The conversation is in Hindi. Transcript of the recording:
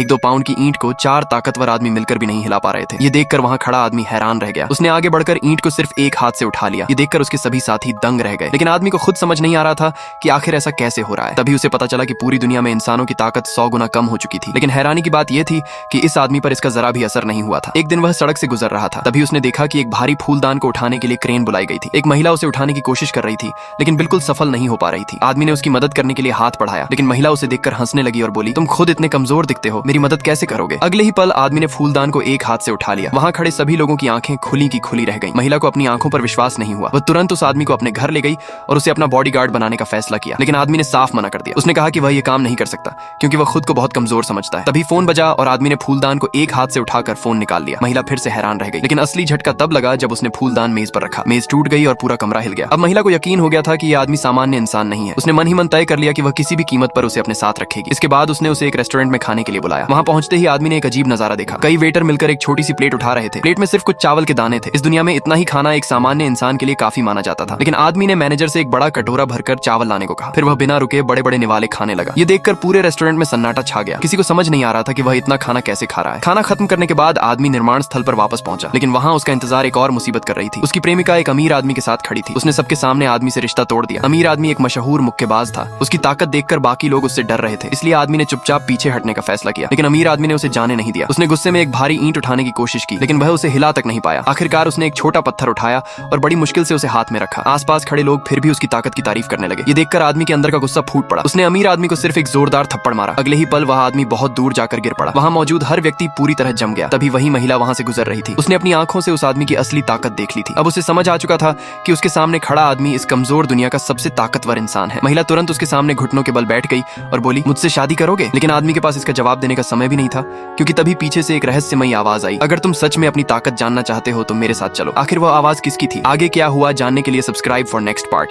1-2 पाउंड की ईंट को 4 ताकतवर आदमी मिलकर भी नहीं हिला पा रहे थे। ये देखकर वहाँ खड़ा आदमी हैरान रह गया। उसने आगे बढ़कर ईंट को सिर्फ एक हाथ से उठा लिया। ये देखकर उसके सभी साथी दंग रह गए, लेकिन आदमी को खुद समझ नहीं आ रहा था कि आखिर ऐसा कैसे हो रहा है। तभी उसे पता चला कि पूरी दुनिया में इंसानों की ताकत 100 गुना कम हो चुकी थी। लेकिन हैरानी की बात यह थी कि इस आदमी पर इसका जरा भी असर नहीं हुआ था। एक दिन वह सड़क से गुजर रहा था, तभी उसने देखा कि एक भारी फूलदान को उठाने के लिए क्रेन बुलाई गई थी। एक महिला उसे उठाने की कोशिश कर रही थी, लेकिन बिल्कुल सफल नहीं हो पा रही थी। आदमी ने उसकी मदद करने के लिए हाथ बढ़ाया, लेकिन महिला उसे देखकर हंसने लगी और बोली, तुम खुद इतने कमजोर दिखते हो, मेरी मदद कैसे करोगे? अगले ही पल आदमी ने फूलदान को एक हाथ से उठा लिया। वहां खड़े सभी लोगों की आंखें खुली की खुली रह गईं। महिला को अपनी आंखों पर विश्वास नहीं हुआ। वह तुरंत उस आदमी को अपने घर ले गई और उसे अपना बॉडीगार्ड बनाने का फैसला किया, लेकिन आदमी ने साफ मना कर दिया। उसने कहा कि वह यह काम नहीं कर सकता क्योंकि वह खुद को बहुत कमजोर समझता है। तभी फोन बजा और आदमी ने फूलदान को एक हाथ से उठाकर फोन निकाल लिया। महिला फिर से हैरान रह गई, लेकिन असली झटका तब लगा जब उसने फूलदान मेज पर रखा। मेज टूट गई और पूरा कमरा हिल गया। अब महिला को यकीन हो गया था कि यह आदमी सामान्य इंसान नहीं है। उसने मन ही मन तय कर लिया कि वह किसी भी कीमत पर उसे अपने साथ रखेगी। इसके बाद उसने उसे एक रेस्टोरेंट में खाने के लिए बुलाया। वहां पहुंचते ही आदमी ने एक अजीब नजारा देखा। कई वेटर मिलकर एक छोटी सी प्लेट उठा रहे थे। प्लेट में सिर्फ कुछ चावल के दाने थे। इस दुनिया में इतना ही खाना एक सामान्य इंसान के लिए काफी माना जाता था, लेकिन आदमी ने मैनेजर से एक बड़ा कटोरा भरकर चावल लाने को कहा। फिर वह बिना रुके बड़े बड़े निवाले खाने लगा। ये देखकर पूरे रेस्टोरेंट में सन्नाटा छा गया। किसी को समझ नहीं आ रहा था कि वह इतना खाना कैसे खा रहा है। खाना खत्म करने के बाद आदमी निर्माण स्थल पर वापस पहुंचा, लेकिन वहां उसका इंतजार एक और मुसीबत कर रही थी। उसकी प्रेमिका एक अमीर आदमी के साथ खड़ी थी। उसने सबके सामने आदमी से रिश्ता तोड़ दिया। अमीर आदमी एक मशहूर मुक्केबाज था। उसकी ताकत देखकर बाकी लोग उससे डर रहे थे, इसलिए आदमी ने चुपचाप पीछे हटने का फैसला किया। लेकिन अमीर आदमी ने उसे जाने नहीं दिया। उसने गुस्से में एक भारी ईंट उठाने की कोशिश की, लेकिन वह उसे हिला तक नहीं पाया। आखिरकार उसने एक छोटा पत्थर उठाया और बड़ी मुश्किल से उसे हाथ में रखा। आसपास खड़े लोग फिर भी उसकी ताकत की तारीफ करने लगे। ये देखकर आदमी के अंदर का गुस्सा फूट पड़ा। उसने अमीर आदमी को सिर्फ एक जोरदार थप्पड़ मारा। अगले ही पल वह आदमी बहुत दूर जाकर गिर पड़ा। वहां मौजूद हर व्यक्ति पूरी तरह जम गया। तभी वही महिला वहां से गुजर रही थी। उसने अपनी आंखों से उस आदमी की असली ताकत देख ली थी। अब उसे समझ आ चुका था कि उसके सामने खड़ा आदमी इस कमजोर दुनिया का सबसे ताकतवर इंसान है। महिला तुरंत उसके सामने घुटनों के बल बैठ गई और बोली, मुझसे शादी करोगे? लेकिन आदमी के पास इसका जवाब देने का समय भी नहीं था, क्योंकि तभी पीछे से एक रहस्यमयी आवाज आई, अगर तुम सच में अपनी ताकत जानना चाहते हो तो मेरे साथ चलो। आखिर वह आवाज किसकी थी? आगे क्या हुआ जानने के लिए सब्सक्राइब फॉर नेक्स्ट पार्ट।